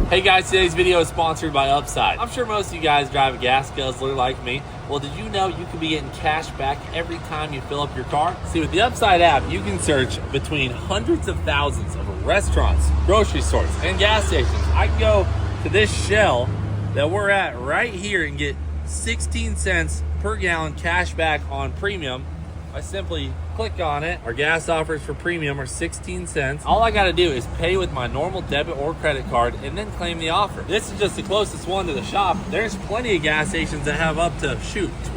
Hey guys, today's video is sponsored by Upside. I'm sure most of you guys drive a gas guzzler like me. Well, did you know you can be getting cash back every time you fill up your car? See, with the Upside app, you can search between hundreds of thousands of restaurants, grocery stores, and gas stations. I can go to this Shell that we're at right here and get 16 cents per gallon cash back on premium. I simply click on it. Our gas offers for premium are 16 cents. All I gotta do is pay with my normal debit or credit card and then claim the offer. This is just the closest one to the shop. There's plenty of gas stations that have up to,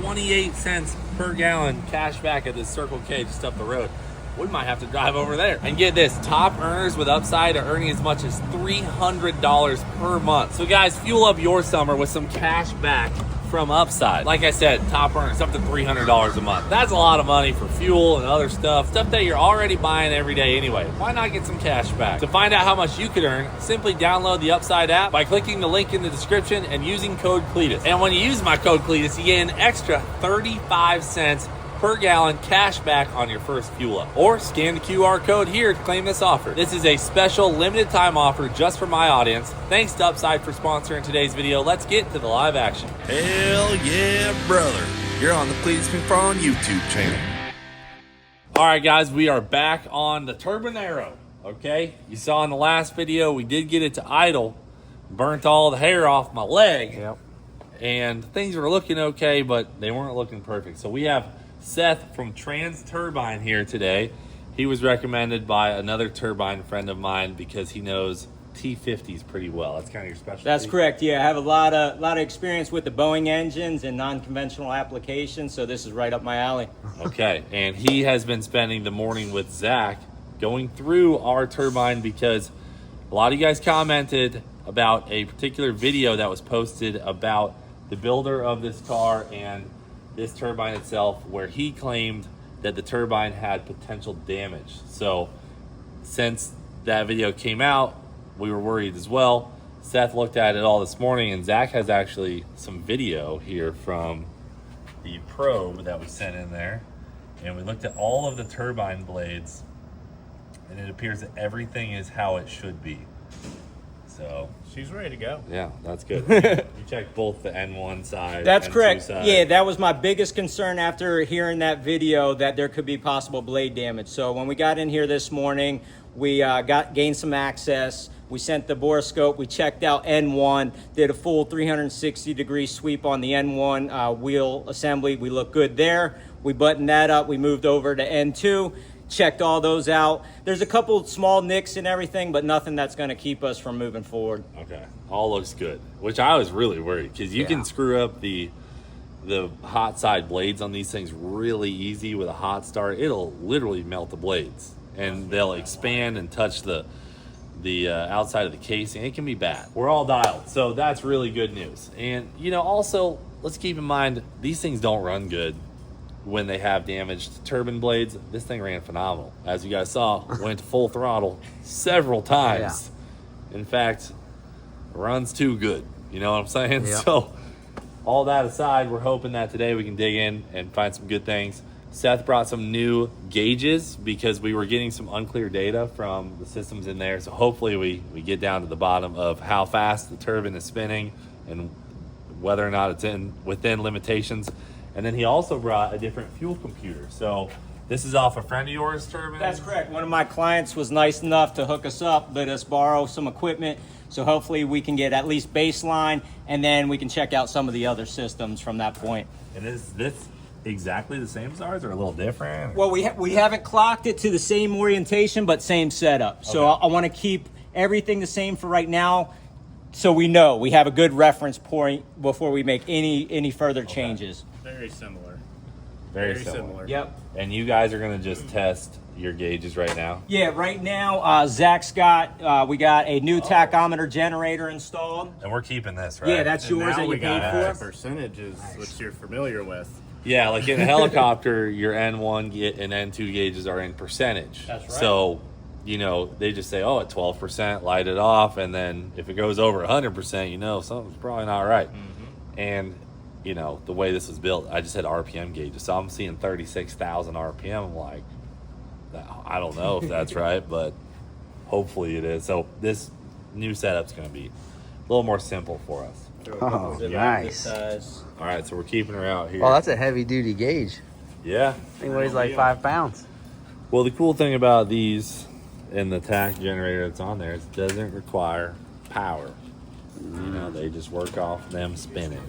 28 cents per gallon cash back at this Circle K just up the road. We might have to drive over there. And get this, top earners with Upside are earning as much as $300 per month. So guys, fuel up your summer with some cash back from Upside. Like I said, top earners up to $300 a month. That's a lot of money for fuel and other stuff that you're already buying every day anyway. Why not get some cash back? To find out how much you could earn, simply download the Upside app by clicking the link in the description and using code Cleetus. And when you use my code Cleetus, you get an extra 35 cents per gallon cash back on your first fuel up. Or scan the QR code here to claim this offer. This is a special limited time offer just for my audience. Thanks to Upside for sponsoring today's video. Let's get to the live action. Hell yeah, brother. You're on the Cleetus McFarland YouTube channel. All right, guys, we are back on the Turbine. Okay, you saw in the last video, we did get it to idle, burnt all the hair off my leg. Yep. And things were looking okay, but they weren't looking perfect. So we have Seth from Turbine here today. He was recommended by another turbine friend of mine because he knows T50s pretty well. That's kind of your specialty. That's correct. Yeah, I have a lot of experience with the Boeing engines and non-conventional applications, so this is right up my alley. Okay, and he has been spending the morning with Zach going through our turbine because a lot of you guys commented about a particular video that was posted about the builder of this car and this turbine itself, where he claimed that the turbine had potential damage. So since that video came out, we were worried as well. Seth looked at it all this morning, and Zach has actually some video here from the probe that we sent in there. And we looked at all of the turbine blades, and it appears that everything is how it should be. So she's ready to go. Yeah, that's good. You checked both the N1 side. That's N2 correct. side. Yeah, that was my biggest concern after hearing that video, that there could be possible blade damage. So when we got in here this morning, we gained some access. We sent the borescope. We checked out N1, did a full 360-degree sweep on the N1 wheel assembly. We look good there. We buttoned that up. We moved over to N2. Checked all those out. There's a couple small nicks and everything, but nothing that's going to keep us from moving forward. Okay, all looks good. Which I was really worried because you can screw up the hot side blades on these things really easy with a hot start. It'll literally melt the blades, and they'll expand and touch the outside of the casing. It can be bad. We're all dialed, so that's really good news. And also let's keep in mind these things don't run good when they have damaged turbine blades. This thing ran phenomenal. As you guys saw, went to full throttle several times. Yeah. In fact, runs too good. You know what I'm saying? Yep. So all that aside, we're hoping that today we can dig in and find some good things. Seth brought some new gauges because we were getting some unclear data from the systems in there. So hopefully we get down to the bottom of how fast the turbine is spinning and whether or not it's within limitations. And then he also brought a different fuel computer. So this is off a friend of yours, Turbine? That's correct. One of my clients was nice enough to hook us up, let us borrow some equipment. So hopefully we can get at least baseline, and then we can check out some of the other systems from that point. And is this exactly the same as ours or a little different? Well, we haven't clocked it to the same orientation, but same setup. So I want to keep everything the same for right now, so we know we have a good reference point before we make any further changes. Very similar. Very similar. Yep. And you guys are going to just test your gauges right now? Yeah, right now, Zach's we got a new tachometer generator installed. And we're keeping this, right? Yeah, that's yours that you paid for. Percentages, which you're familiar with. Yeah, like in a helicopter, your N1 and N2 gauges are in percentage. That's right. So, they just say, at 12%, light it off. And then if it goes over 100%, something's probably not right. Mm-hmm. And you know, the way this was built, I just had RPM gauges. So I'm seeing 36,000 RPM. I'm like, I don't know if that's right, but hopefully it is. So this new setup's going to be a little more simple for us. Oh, nice. All right, so we're keeping her out here. Oh, that's a heavy duty gauge. Yeah. I think it weighs like 5 pounds. Well, the cool thing about these and the tach generator that's on there is it doesn't require power. You know, they just work off them spinning.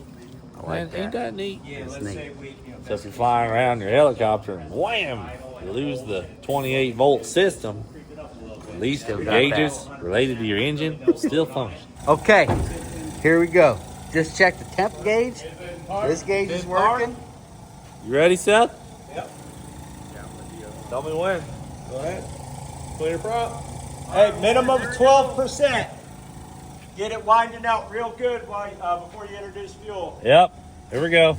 I like that. Ain't that neat? Yeah, let's neat. say we. So if you're flying around your helicopter and wham, you lose the 28 volt system, at least Still your got gauges related to your engine still function. Okay, here we go. Just check the temp gauge. This gauge is working. You ready, Seth? Yep. Tell me when. Go ahead. Clear prop. Hey, minimum of 12%. Get it winding out real good while, before you introduce fuel. Yep. Here we go.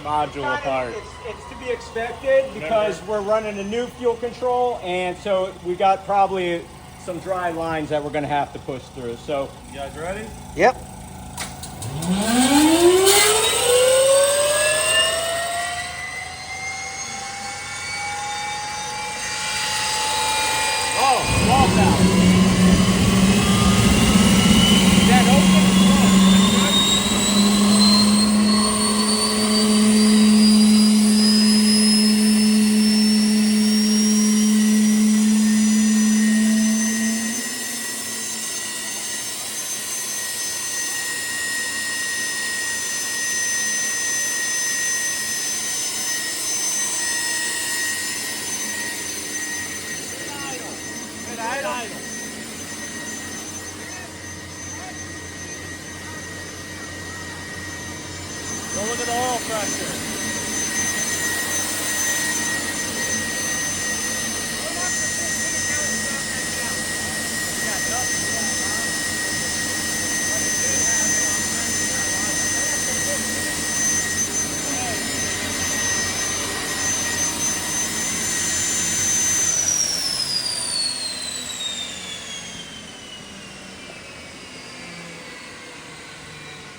Module apart. It's to be expected because we're running a new fuel control, and so we got probably some dry lines that we're going to have to push through. So, You guys ready? Yep. oh, wall valve. Is that open? Go look at the oil pressure.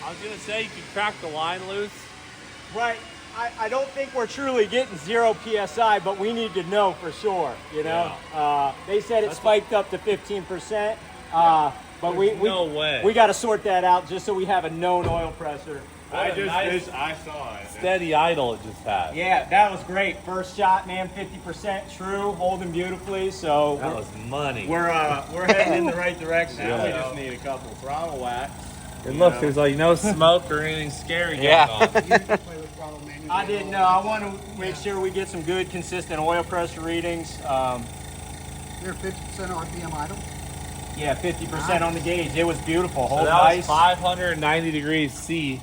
I was gonna say you could crack the line loose. Right. I don't think we're truly getting 0 PSI, but we need to know for sure, you know? They said it spiked up to 15%, but no way. we got to sort that out just so we have a known oil pressure. I saw it. Steady idle it just had. Yeah, that was great. First shot, man, 50% true, holding beautifully, so That was money. we're heading in the right direction. Now we just need a couple throttle whacks. And look, there's like no smoke or anything scary going Yeah. on. I didn't know. I want to make sure we get some good, consistent oil pressure readings. They're 50% RPM idle. Yeah, 50% on the gauge. It was beautiful. So Hold that was nice 590 degrees C.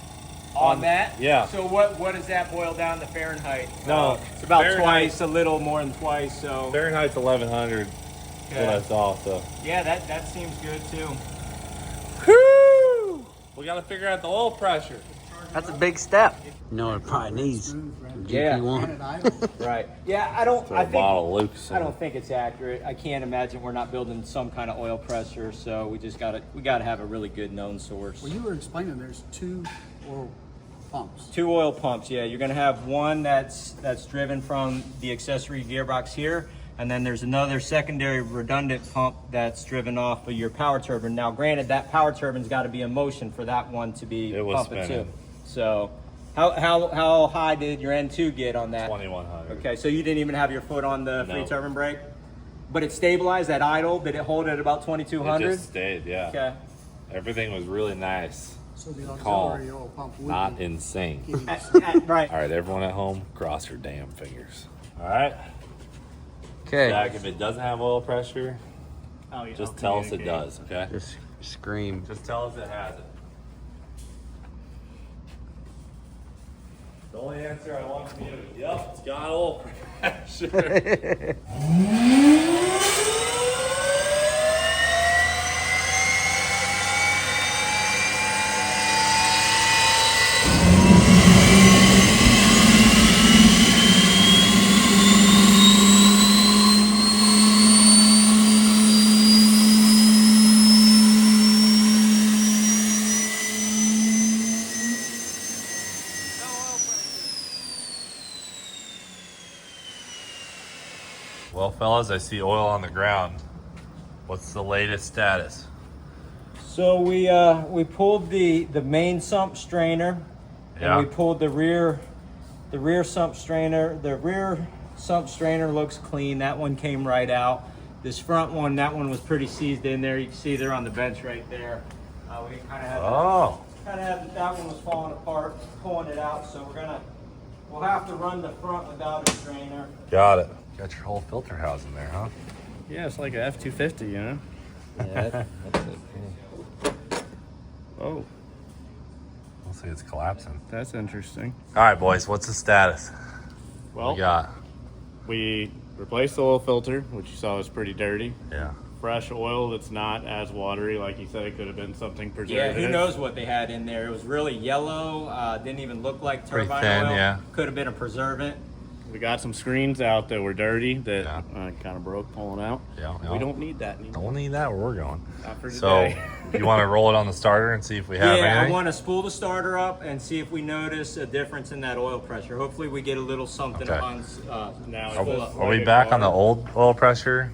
on that. Yeah. So what does that boil down to Fahrenheit? No, it's about Fahrenheit- twice, a little more than twice. So Fahrenheit's 1100. That's what I saw. So. yeah, that seems good too. Woo! We got to figure out the oil pressure. That's a big step. You know, it probably needs Yeah. GP1. Idle. Right. Yeah, I don't. Throw I a think. bottle of Lucas in I it. don't think it's accurate. I can't imagine we're not building some kind of oil pressure. So we just gotta have a really good known source. Well, you were explaining there's 2 oil pumps. 2 oil pumps, yeah. You're gonna have one that's driven from the accessory gearbox here, and then there's another secondary redundant pump that's driven off of your power turbine. Now, granted, that power turbine's got to be in motion for that one to be It was pumping spinning. too. So, how high did your N2 get on that? 2100. Okay, so you didn't even have your foot on the free No. turbine brake, but it stabilized at idle. Did it hold at about It 2200? just stayed, yeah. Okay. Everything was really nice. So the Calm. auxiliary oil pump would Not be insane. Right. All right, everyone at home, cross your damn fingers. All right. Okay. Jack, if it doesn't have oil pressure, Oh, yeah, just I'll tell us it communicate. does, okay? Just scream. Just tell us it has it. The only answer I want from you is, yep, it's got oil pressure. Well, fellas, I see oil on the ground. What's the latest status? So we pulled the main sump strainer, Yeah. and we pulled the rear sump strainer. The rear sump strainer looks clean. That one came right out. This front one, that one was pretty seized in there. You can see they're on the bench right there. We kind of had that one was falling apart, pulling it out. So we'll have to run the front without a strainer. Got it. Got your whole filter house in there, huh? Yeah, it's like a F-250, you know? Yeah, that's it. Oh, Looks like it's collapsing. that's interesting. All right, boys, what's the status? What Well, we got? we replaced the oil filter, which you saw was pretty dirty. Yeah. Fresh oil that's not as watery. Like you said, it could have been something Yeah, preservative. who knows what they had in there. It was really yellow, didn't even look like Pretty turbine thin, oil. yeah. Could have been a preservant. We got some screens out that were dirty that Yeah. kind of broke pulling out. Yeah, We don't need that anymore. Don't need that where we're going. Not for So, today. you want to roll it on the starter and see if we have Yeah, anything? I want to spool the starter up and see if we notice a difference in that oil pressure. Hopefully we get a little something Okay. on Now, is Are, this are we like a back on the car? old oil pressure?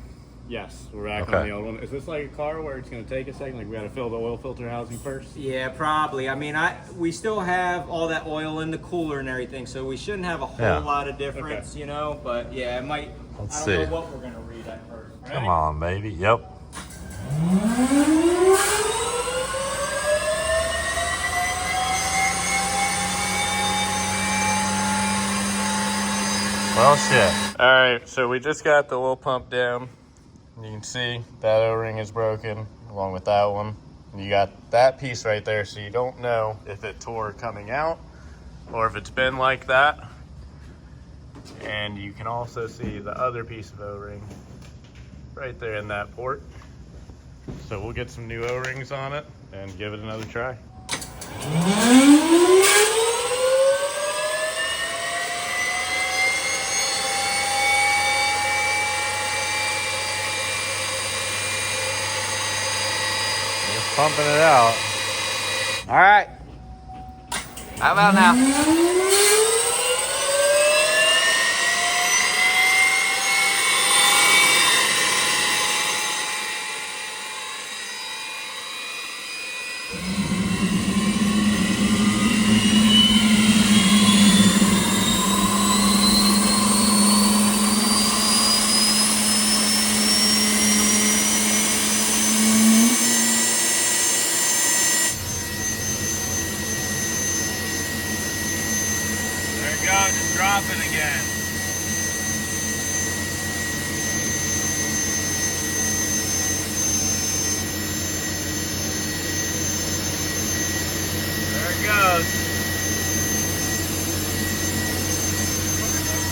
Yes, we're back Okay. on the old one. Is this like a car where it's going to take a second? Like we got to fill the oil filter housing first? Yeah, probably. I mean, we still have all that oil in the cooler and everything, so we shouldn't have a whole Yeah. lot of difference, you know. But yeah, it might. Let's I don't see. know what we're gonna read at first. Come on, baby. Yep. Well, shit. All right, so we just got the oil pump down. You can see that O-ring is broken along with that one. You got that piece right there, so you don't know if it tore coming out or if it's been like that. And you can also see the other piece of O-ring right there in that port. So we'll get some new O-rings on it and give it another try. Just pumping it out. All right. How about now? There it goes. It's dropping again. There it goes.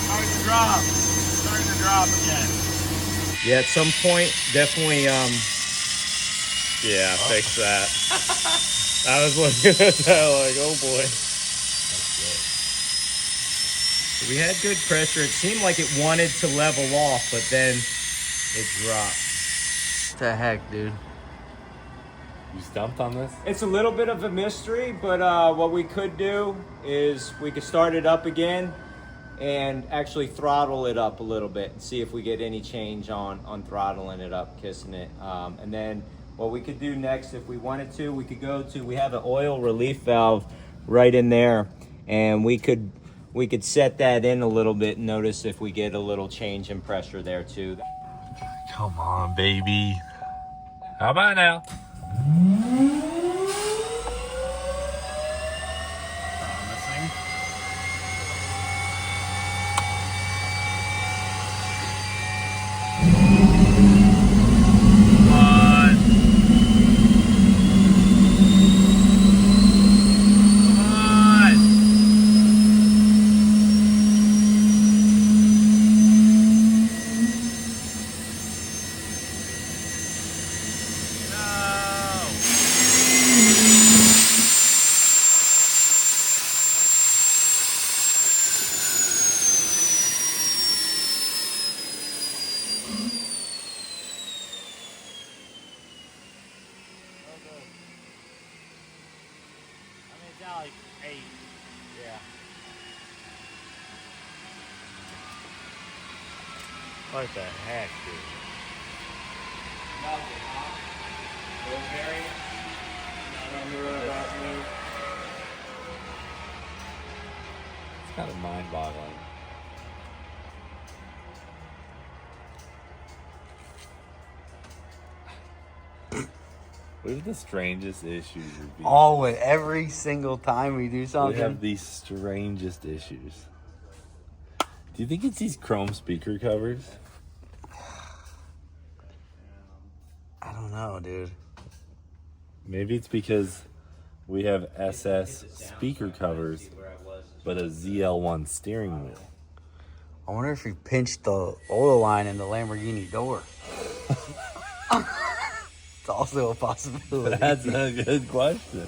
Starting to drop. Starting to drop again. Yeah, at some point, definitely. Yeah, fix that. I was looking at that like, oh boy. We had good pressure. It seemed like it wanted to level off, but then it dropped. What the heck, dude? You stumped on this? It's a little bit of a mystery, but what we could do is we could start it up again and actually throttle it up a little bit and see if we get any change on throttling it up, kissing it. And then what we could do next, if we wanted to, we could we have an oil relief valve right in there, and we could set that in a little bit and notice if we get a little change in pressure there too. Come on, baby. How about now? Promising. Come on. Come on. Like 8. Yeah. What the heck, dude? Nothing, huh? No bearing? Not on the road. It's kind of mind-boggling. We have the strangest issues with these. Oh, and every single time we do We something. have the strangest issues. Do you think it's these chrome speaker covers? I don't know, dude. Maybe it's because we have SS speaker covers, but a ZL1 steering wheel. I wonder if we pinched the oil line in the Lamborghini door. It's also a possibility. That's a good question.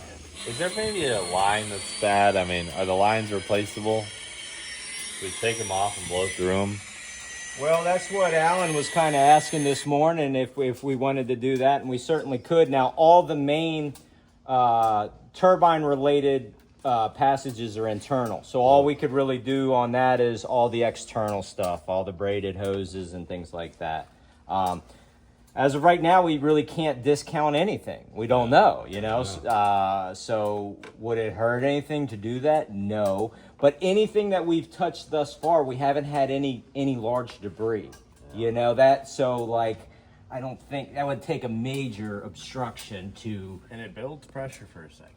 Is there maybe a line that's bad? I mean, are the lines replaceable? We take them off and blow through them. Well, that's what Alan was kind of asking this morning, if we wanted to do that, and we certainly could. Now, all the main turbine-related passages are internal, so all we could really do on that is all the external stuff, all the braided hoses and things like that. As of right now, we really can't discount anything. We don't know, you know. So would it hurt anything to do that? No. But anything that we've touched thus far, we haven't had any large debris. You know that. So like, I don't think that would take a major obstruction to. And it builds pressure for a second.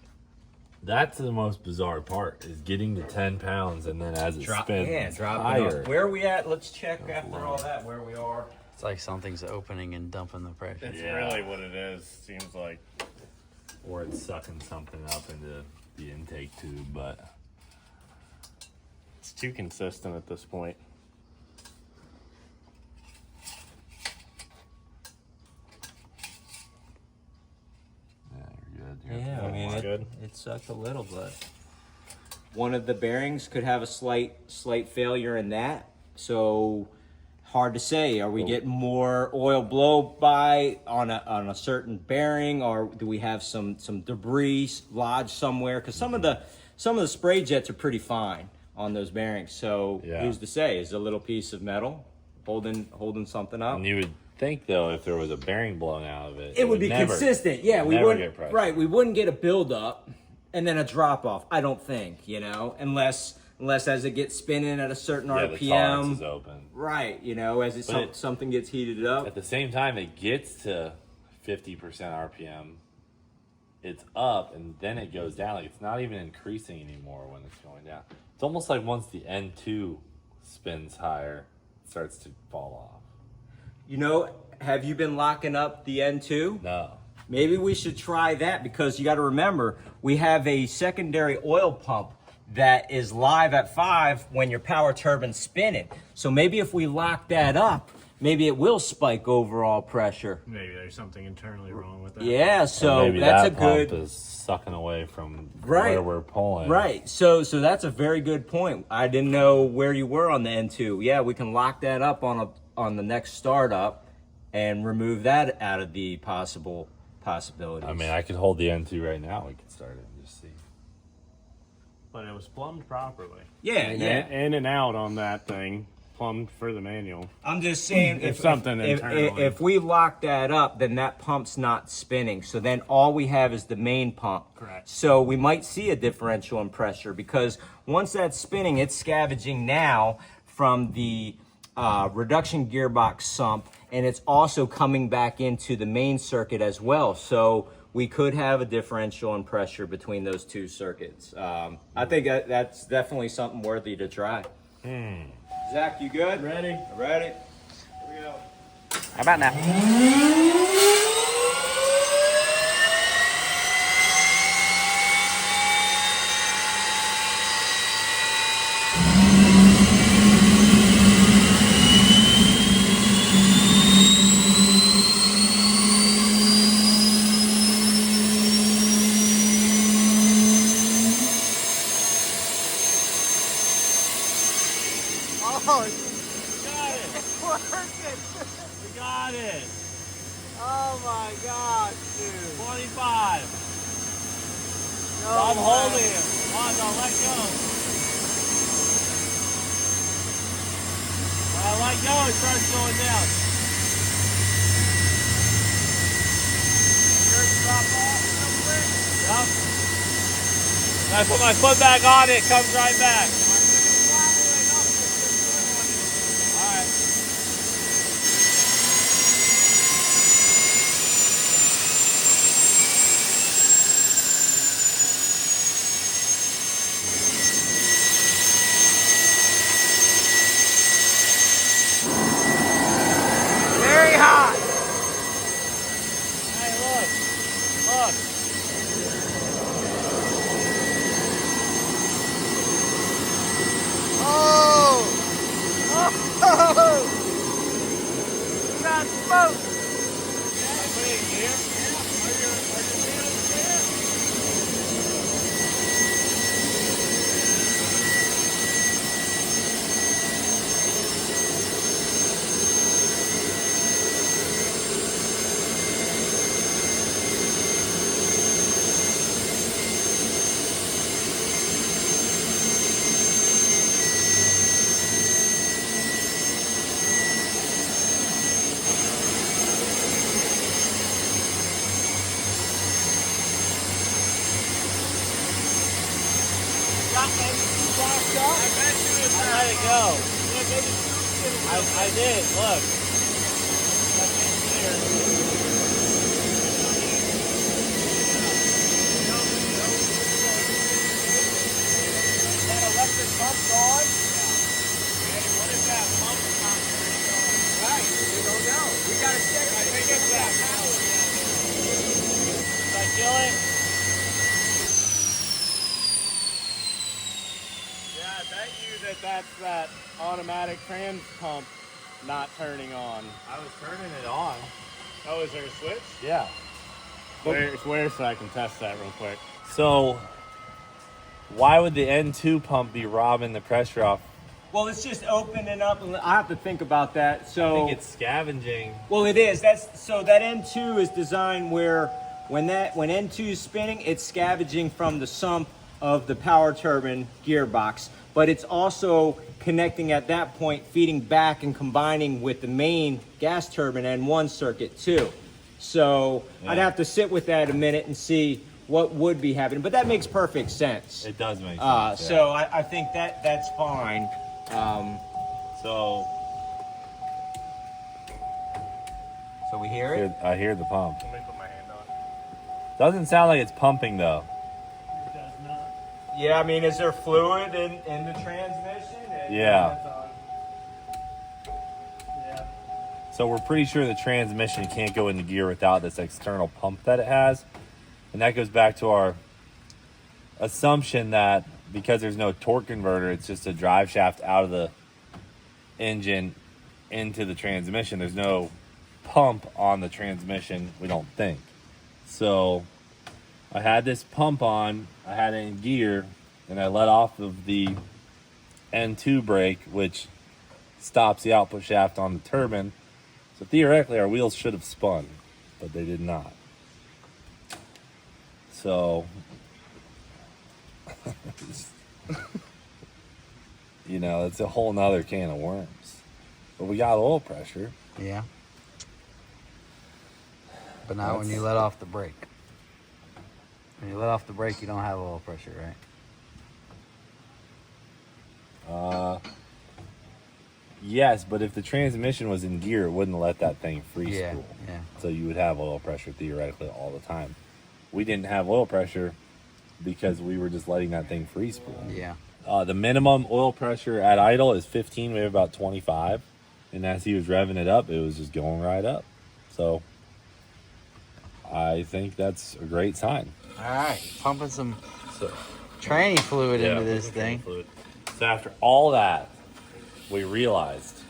That's the most bizarre part, is getting to 10 pounds and then as it spins higher. Where are we at? Let's check after all that where we are. It's like something's opening and dumping the pressure. That's really what it is, seems like. Or it's sucking something up into the intake tube, but It's too consistent at this point. yeah, you're good. Yeah, I mean, Good. it sucked a little, but one of the bearings could have a slight failure in that. So hard to say. Are we getting more oil blow by on a certain bearing, or do we have some debris lodged somewhere? Because some of the spray jets are pretty fine on those bearings. So who's to say? Is a little piece of metal holding something up? And you would think, though, if there was a bearing blown out of it, It would be consistent. Yeah, we never wouldn't. get pressure. Right, we wouldn't get a buildup and then a drop off. I don't think, you know, unless as it gets spinning at a certain the RPM. tolerance is open. Right, you know, as something gets heated up. At the same time, it gets to 50% RPM. It's up and then it goes down. Like, it's not even increasing anymore when it's going down. It's almost like once the N2 spins higher, it starts to fall off. You know, have you been locking up the N2? No. Maybe we should try that, because you got to remember, we have a secondary oil pump that is live at 5 when your power turbine's spinning. So maybe if we lock that up, maybe it will spike overall pressure. Maybe there's something internally wrong with that. Yeah, so Maybe that's that a good. pump is sucking away from Right. where we're pulling. Right. So that's a very good point. I didn't know where you were on the N2. Yeah, we can lock that up on the next startup and remove that out of the possibilities. I mean, I could hold the N2 right now. We could start it and just see. But it was plumbed properly. Yeah, yeah. In and out on that thing, plumbed for the manual. I'm just saying, If something internally. if we lock that up, then that pump's not spinning. So then all we have is the main pump. Correct. So we might see a differential in pressure, because once that's spinning, it's scavenging now from the reduction gearbox sump, and it's also coming back into the main circuit as well. So we could have a differential in pressure between those two circuits. I think that's definitely something worthy to try. Zach, you good? Ready? Ready? Here we go. How about now? We got it. Oh my gosh, dude. 25. No I'm way. holding him. Come on, don't let go. I let go, it starts going down. Yep. When I put my foot back on it, comes right back. Alright. Very hot. Hey, look. Look. Oh! Oh! You got smoke. Put it in gear. Are your wheels there? I let it go. I did. Look. That's in here. That electric pump's on? Hey, what if that pump's not turning on? Right, we don't know. We gotta check. I think it's that power. Did I kill it? Yeah, I bet you that's that automatic trans pump not turning on. I was turning it on. Oh, is there a switch? Yeah. Where so I can test that real quick. So, why would the N2 pump be robbing the pressure off? Well, it's just opening up, and I have to think about that. So, I think it's scavenging. well, it is. So that N2 is designed where when N2 is spinning, it's scavenging from the sump of the power turbine gearbox, but it's also connecting at that point, feeding back and combining with the main gas turbine N1 circuit too. So I'd have to sit with that a minute and see what would be happening, but that makes perfect sense. It does make sense. So I think that's fine. So we hear it. I hear the pump. Let me put my hand on it. Doesn't sound like it's pumping though. Yeah, I mean, is there fluid in the transmission? Yeah. So we're pretty sure the transmission can't go into gear without this external pump that it has. And that goes back to our assumption that because there's no torque converter, it's just a drive shaft out of the engine into the transmission. There's no pump on the transmission, we don't think. So I had this pump on, I had it in gear, and I let off of the N2 brake, which stops the output shaft on the turbine. So theoretically, our wheels should have spun, but they did not. So, you know, it's a whole nother can of worms. But we got oil pressure. Yeah. But not when you let off the brake. When you let off the brake, you don't have oil pressure, right? Yes, but if the transmission was in gear, it wouldn't let that thing free Yeah, spool. yeah. So you would have oil pressure theoretically all the time. We didn't have oil pressure because we were just letting that thing free spool. Yeah. The minimum oil pressure at idle is 15. We have about 25. And as he was revving it up, it was just going right up. So I think that's a great sign. All right, pumping some So tranny fluid yeah, into this thing. fluid. So after all that, we realized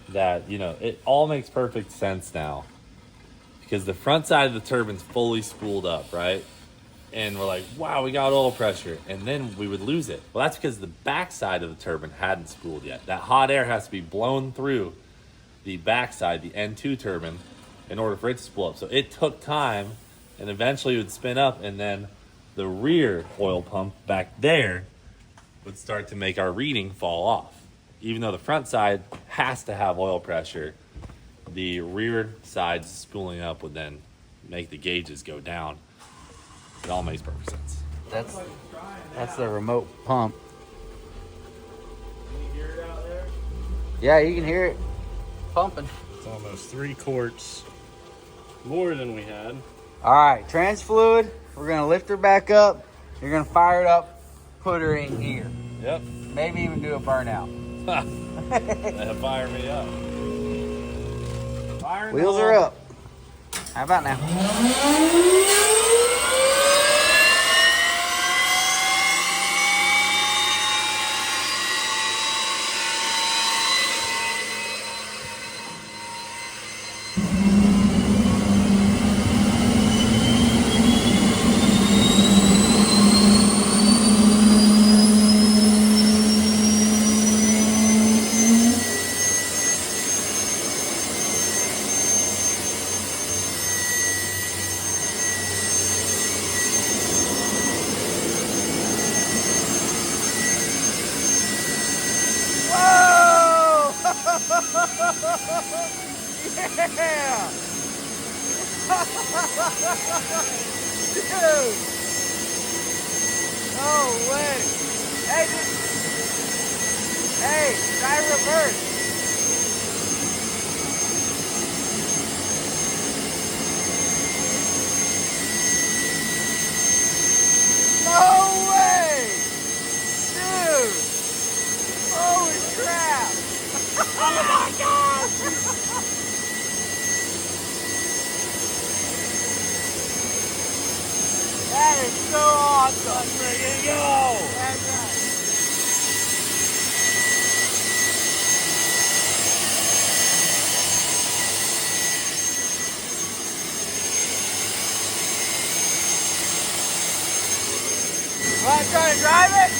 that, you know, it all makes perfect sense now because the front side of the turbine's fully spooled up, right? And we're like, wow, we got oil pressure. And then we would lose it. Well, that's because the back side of the turbine hadn't spooled yet. That hot air has to be blown through the back side, the N2 turbine, in order for it to spool up. So it took time, and eventually it would spin up, and then the rear oil pump back there would start to make our reading fall off. Even though the front side has to have oil pressure, the rear sides spooling up would then make the gauges go down. It all makes perfect sense. That's the remote pump. Can you hear it out there? Yeah, you can hear it pumping. It's almost 3 quarts more than we had. All right, trans fluid. We're gonna lift her back up. You're gonna fire it up, put her in here. Yep. Maybe even do a burnout. That'll fire me up. Wheels are up. How about now? Yeah! Dude! No way! Hey, hey, try reverse. No way! Dude! Holy crap! Oh my God! That is so awesome! Let's freaking go! That's right. You want to try to drive it?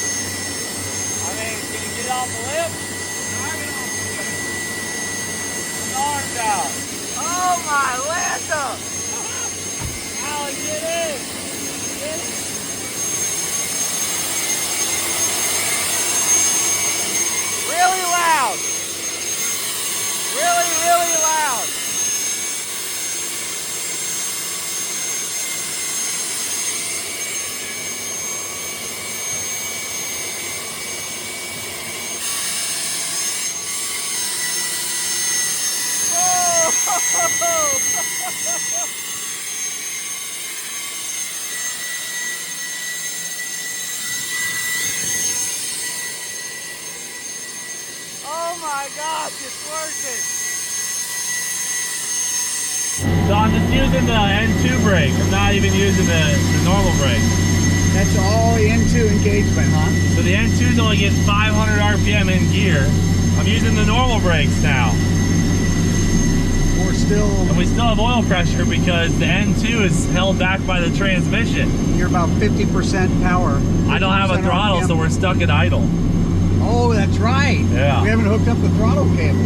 I mean, can you get off the lift? Drive it off the lift. Put the arms out. Oh my Lanta! Alex, get in! Get in! Really loud! Really, really loud! Oh my gosh, it's working! So I'm just using the N2 brake. I'm not even using the normal brake. That's all into engagement, huh? So the N2 is only getting 500 RPM in gear. I'm using the normal brakes now. We're still, And we still have oil pressure because the N2 is held back by the transmission. you're about 50% power. I don't have a 50% throttle, RPM. so we're stuck at idle. Oh, that's right. Yeah. We haven't hooked up the throttle cable.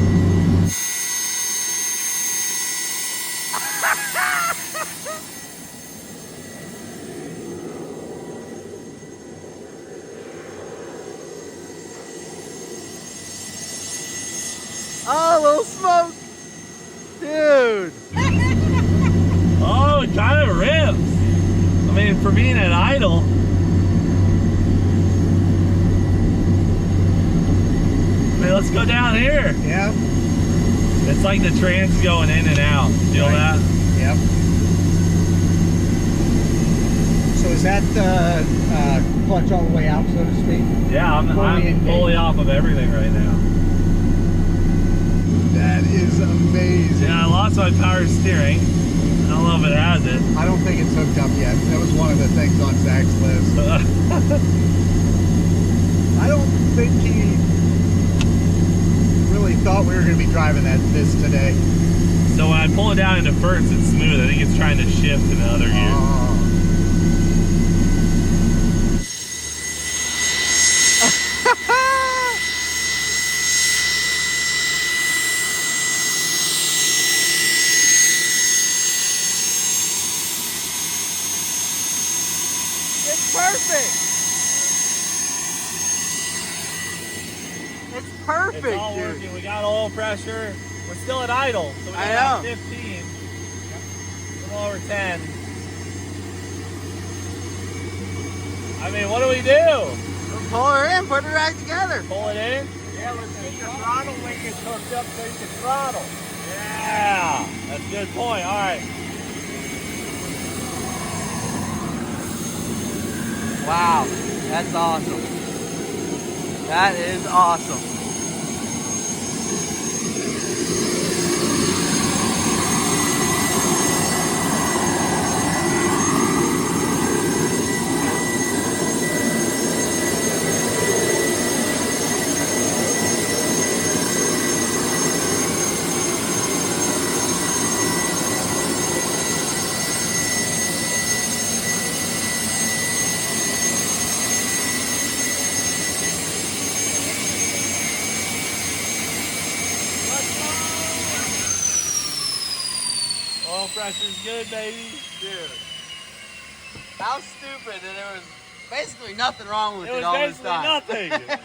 Oh, a little smoke. Dude. Oh, it kind of rips. I mean, for being at idle. I mean, let's go down here. Yep. It's like the trans going in and out. Feel Right. that? Yep. So is that clutch all the way out, so to speak? Yeah, I'm engaged. fully off of everything right now. That is amazing. Yeah, I lost my power steering. I don't know if it has it. I don't think it's hooked up yet. That was one of the things on Zach's list. I don't think he really thought we were going to be driving this today. So when I pull it down into first, it's smooth. I think it's trying to shift in the other gear. It's perfect. It's perfect, It's all dude. working. We got oil pressure. We're still at idle, so we got I about know. 15. A little over 10. I mean, what do we do? Pull her in, put her back together. Pull it in? Yeah, let's get the throttle link is hooked up so you can throttle. Yeah, that's a good point. All right. Wow, that's awesome. That is awesome. Oil pressure's good, baby. Dude, how stupid that there was basically nothing wrong with It it was all this basically time. nothing.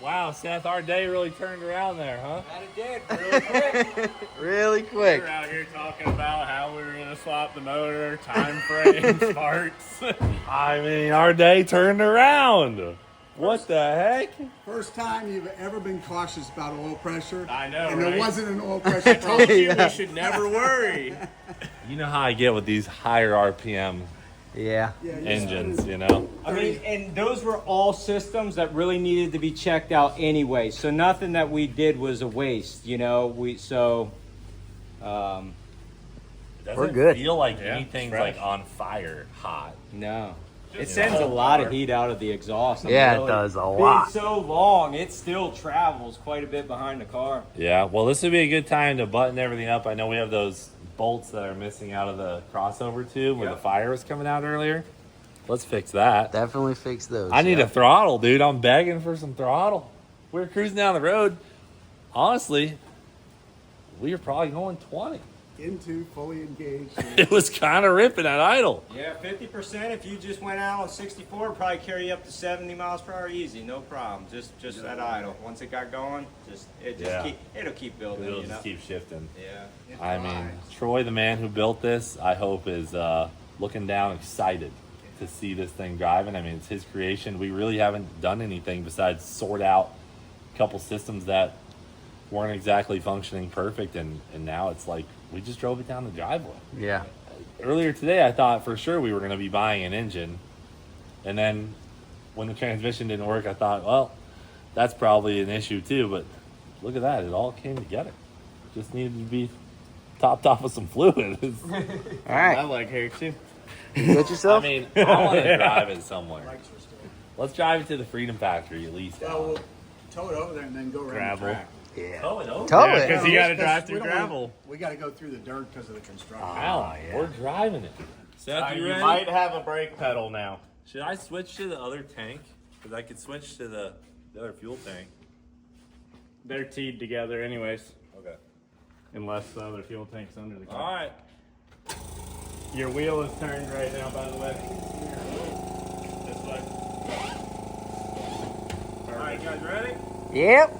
Wow, Seth, our day really turned around there, huh? That it did, really quick. Really We quick. were out here talking about how we were going to swap the motor, time frames, parts. I mean, our day turned around. What the heck? First time you've ever been cautious about oil pressure. I know, And right? there wasn't an oil pressure Told problem. you we should never worry. You know how I get with these higher RPM Yeah. Yeah, you engines, you know? I mean, and those were all systems that really needed to be checked out anyway. So nothing that we did was a waste, you know. Doesn't We're good. feel like Yeah, anything's fresh. like on fire hot. No. It Just sends a all lot of power. heat out of the exhaust. I Yeah, mean, it does a being lot. so long, it still travels quite a bit behind the car. Yeah, well, this would be a good time to button everything up. I know we have those bolts that are missing out of the crossover tube where the fire was coming out earlier. Let's fix that. Definitely fix those. I need yeah. a throttle, dude. I'm begging for some throttle. We were cruising down the road. Honestly, we were probably going 20. Into fully engaged. It was kind of ripping at idle. Yeah, 50%. If you just went out on 64, it'd probably carry you up to 70 miles per hour easy, no problem. Just at idle. Once it got going, Yeah. it'll keep building. It'll you know? just keep shifting. Yeah. I mean, Troy, the man who built this, I hope is looking down excited to see this thing driving. I mean, it's his creation. We really haven't done anything besides sort out a couple systems that weren't exactly functioning perfect, and now it's like we just drove it down the driveway. Yeah. Earlier today, I thought for sure we were going to be buying an engine, and then when the transmission didn't work, I thought, well, that's probably an issue too. But look at that; it all came together. Just needed to be topped off with some fluid. All right. I like hair too. You get I yourself? mean, I want to drive it somewhere. Let's drive it to the Freedom Factory at least. Well, we'll tow it over there and then go around Gravel. the track. yeah. Tow it over. Tow Yeah, it. 'cause you gotta Because drive through we don't gravel. wanna- We got to go through the dirt because of the construction. Wow, yeah. we're driving it. Seth, you You ready? might have a brake pedal now. Should I switch to the other tank? Because I could switch to the other fuel tank. They're teed together anyways, Okay. unless the other fuel tank's under the All car. right. Your wheel is turned right now, by the way. This way. All right, guys, ready? Yep.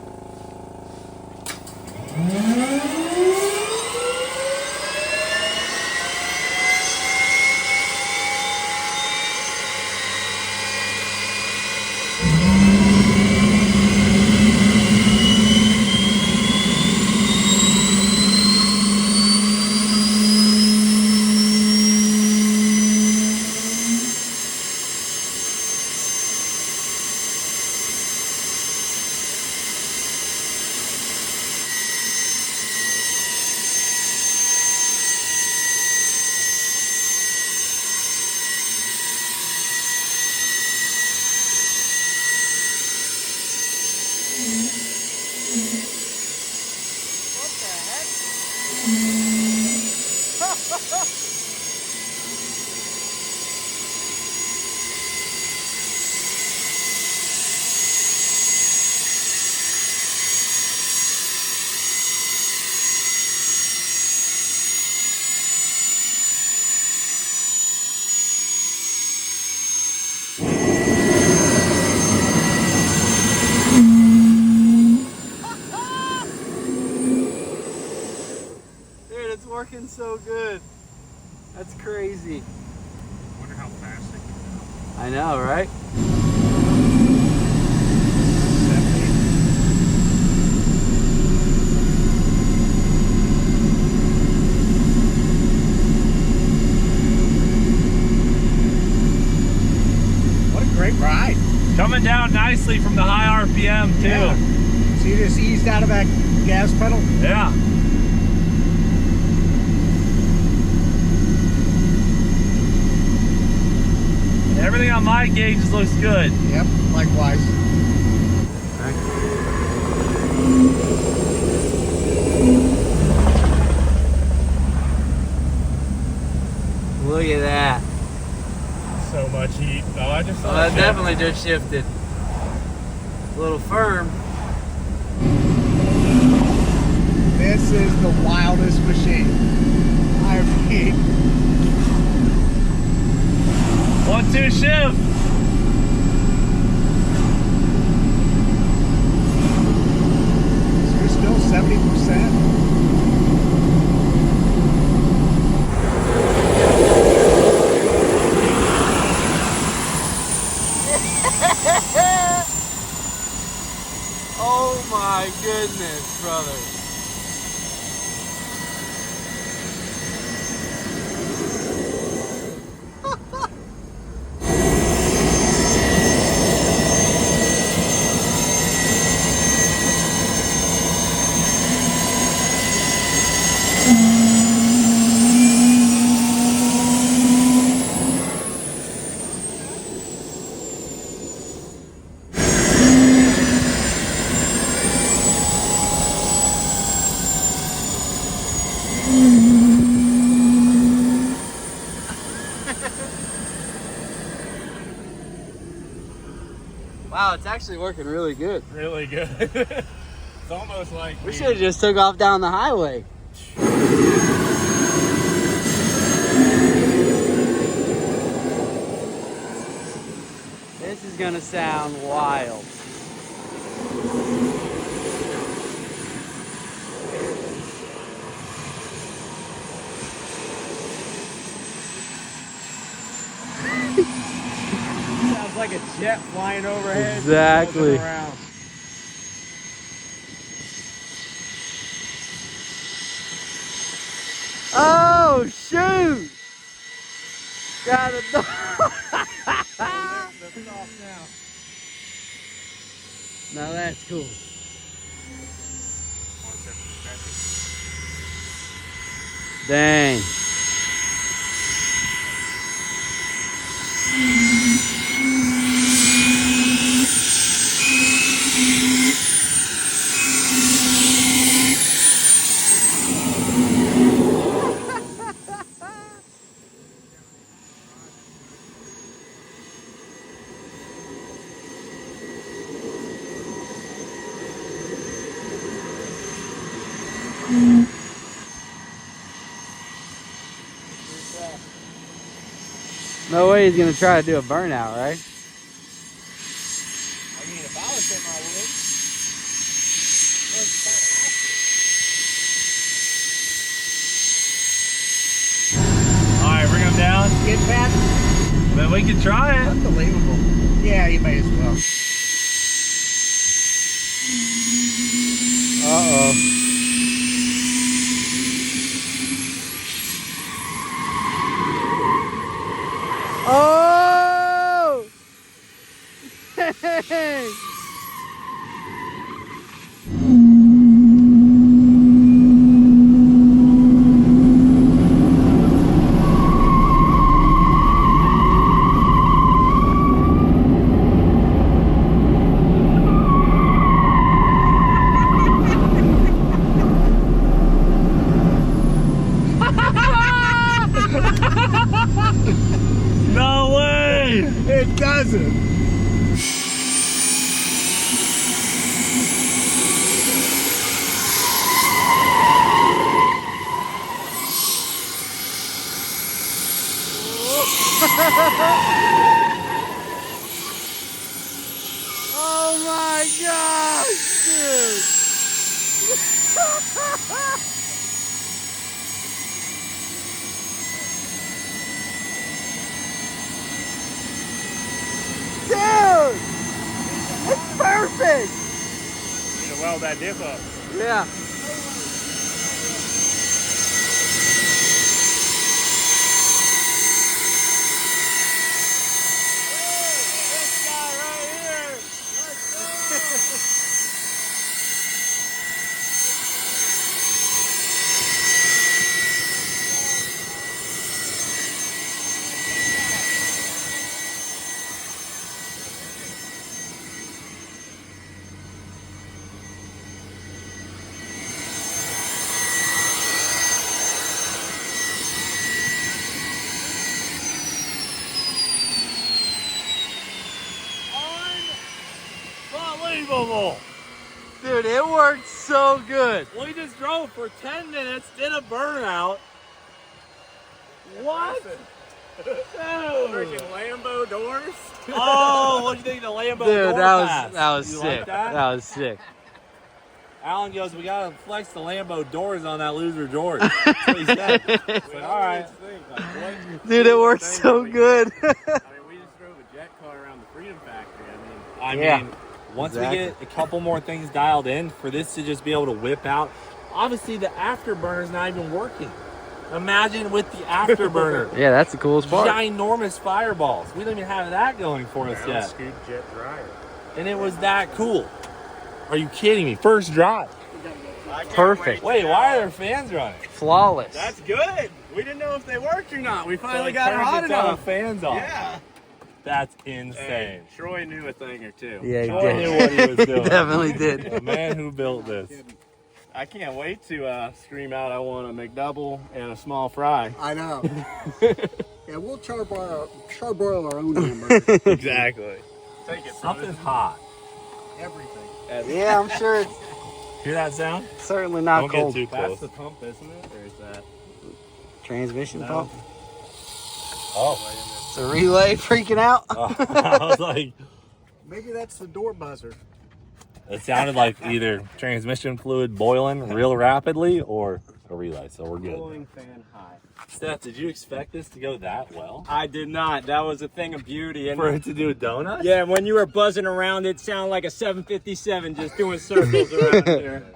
working so good. That's crazy. Wonder how fast they can go. I know, right? What a great ride. Coming down nicely from the high RPM too. Yeah. So you just eased out of that gas pedal? Yeah. And everything on my gauges looks good. Yep, likewise. Look at that. So much heat. Oh, I just Oh, that definitely just shifted. A little firm. This is the wildest machine. I mean, 1-2 shift. so you're still 70%. Oh my goodness, brother. Wow, it's actually working really good. really good. It's almost like We should have just took off down the highway. This is gonna sound wild. Sounds like a jet flying overhead. Exactly. buzzing around. Oh shoot! Got it. That's off now. Now that's cool. Dang. No way he's gonna try to do a burnout, right? I mean, if I was him, I would. All right, bring him down. Get past. Then we can try it. Unbelievable. Yeah, you may as well. Uh-oh. Oh! Dang! No way! It doesn't. Oh my gosh, dude! weld that diff up. Yeah. This guy right here. Let's go. Unbelievable. Dude, it worked so good. We just drove for 10 minutes, did a burnout. What? Freaking Lambo doors. Oh, what do you think of the Lambo Dude, door that pass? was You sick. like that? That was sick. Alan goes, we gotta flex the Lambo doors on that loser George. That's what he said. But, all right. Dude, it worked so good. I mean, we just drove a jet car around the Freedom Factory. I Yeah. mean, once Exactly. we get a couple more things dialed in for this to just be able to whip out, obviously the afterburner's not even working. Imagine with the afterburner. Yeah, that's the coolest part. Ginormous fireballs. We don't even have that going for us yet. Scoop jet dryer. And it was that cool. Are you kidding me? First drive. Perfect. Wait, why are there fans running? Flawless. That's good. We didn't know if they worked or not. We finally So got it turned hot its own enough. fans on. Yeah. That's Hey, insane. Troy knew a thing or two. Yeah, he Troy did. knew what he was doing. Definitely did. The man who built this. I can't wait to scream out I want a McDouble and a small fry. I know. Yeah, we'll charbroil our own hamburger. Exactly. Take it. Something's hot. Everything. Yeah, I'm sure it's Hear that sound? certainly not Don't cold. get too That's close. the pump, isn't it? Or is that? Transmission No. pump. Oh. It's a relay freaking out. I was like, Maybe that's the door buzzer. it sounded like either transmission fluid boiling real rapidly or a relay, so we're good. Cooling fan high. Steph, did you expect this to go that well? I did not. That was a thing of beauty. And For it to do a donut? yeah, when you were buzzing around, it sounded like a 757 just doing circles around here.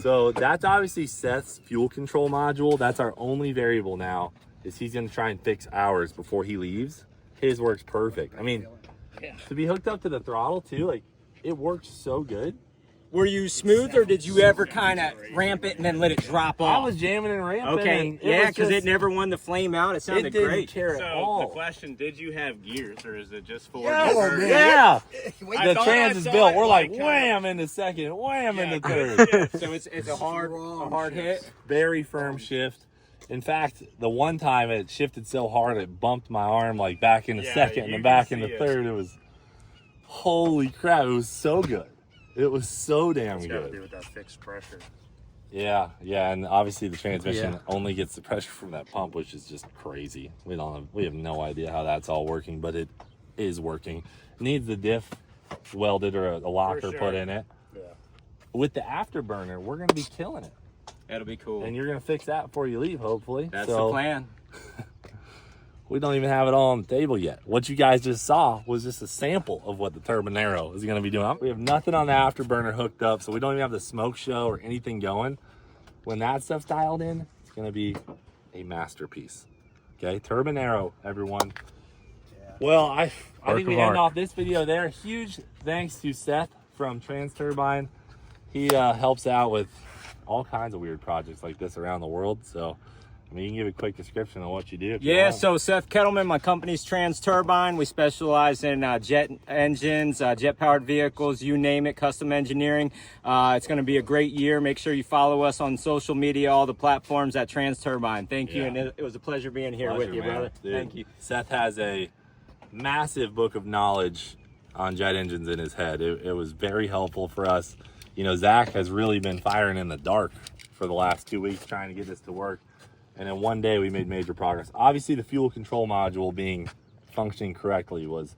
So that's obviously Seth's fuel control module. That's our only variable now, is he's gonna try and fix ours before he leaves. His works perfect. I mean, to be hooked up to the throttle too, like, it works so good. Were you smooth, or did you ever kind of ramp it and then let it drop I off? was jamming and ramping. Okay, and yeah, was because just- it never wanted to flame out. It it sounded didn't great. care at So all. the question: did you have gears, or is it just for? Oh, man. Yeah, I the thought trans I is saw built. it, We're like kinda- wham into second, wham into third. Yeah. So it's a hard hit. Very firm shift. In fact, the one time it shifted so hard it bumped my arm like back into Yeah, second and you then can back see into it. third. It was holy crap! It was so good. It was so damn It's got to do good. with that fixed pressure. Yeah, and obviously the transmission only gets the pressure from that pump, which is just crazy. We have no idea how that's all working, but it is working. Needs the diff welded or a locker sure. put in it. Yeah. With the afterburner, we're gonna be killing it, That'll be cool. and you're gonna fix that before you leave, hopefully. That's So, the plan. We don't even have it all on the table yet. What you guys just saw was just a sample of what the Turbinero is going to be doing. We have nothing on the afterburner hooked up, so we don't even have the smoke show or anything going. When that stuff's dialed in, it's going to be a masterpiece. Okay, Turbinero, everyone. Well, I think we end off this video there. Huge thanks to Seth from Trans Turbine. He helps out with all kinds of weird projects like this around the world. So, I mean, you can give a quick description of what you do. If you Yeah, want. so Seth Kettleman, my company's Trans Turbine. We specialize in jet engines, jet-powered vehicles, you name it, custom engineering. It's going to be a great year. Make sure you follow us on social media, all the platforms at Trans Turbine. Thank you, Yeah. and it was a pleasure being here Pleasure, with you, man. brother. Dude, Thank you. Seth has a massive book of knowledge on jet engines in his head. It was very helpful for us. You know, Zach has really been firing in the dark for the last 2 weeks trying to get this to work. And in one day we made major progress. Obviously the fuel control module being functioning correctly was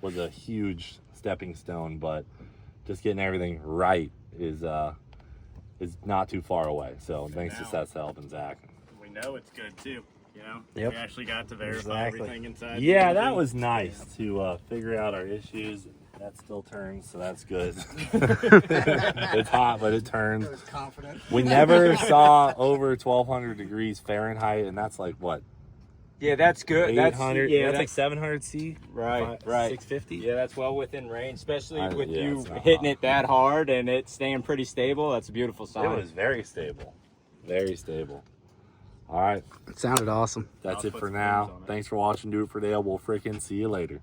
a huge stepping stone, but just getting everything right is not too far away. So thanks to now- Seth's help and Zach. We know it's good too. You know, Yep. we actually got to verify Exactly. everything inside. Yeah, the that engine. was nice to figure out our issues That still turns, so that's good. It's hot, but it turns. I was confident. We never saw over 1,200 degrees Fahrenheit, and that's like what? Yeah, that's good. 800. Yeah, that's like 700 C. right. 650. Yeah, that's well within range, especially with yeah, you it's not hitting hot. it that hard and it staying pretty stable. That's a beautiful sign. It was very stable. Very stable. All right, It sounded awesome. that's it for now. Thanks for watching Do It for Dale. We'll freaking see you later.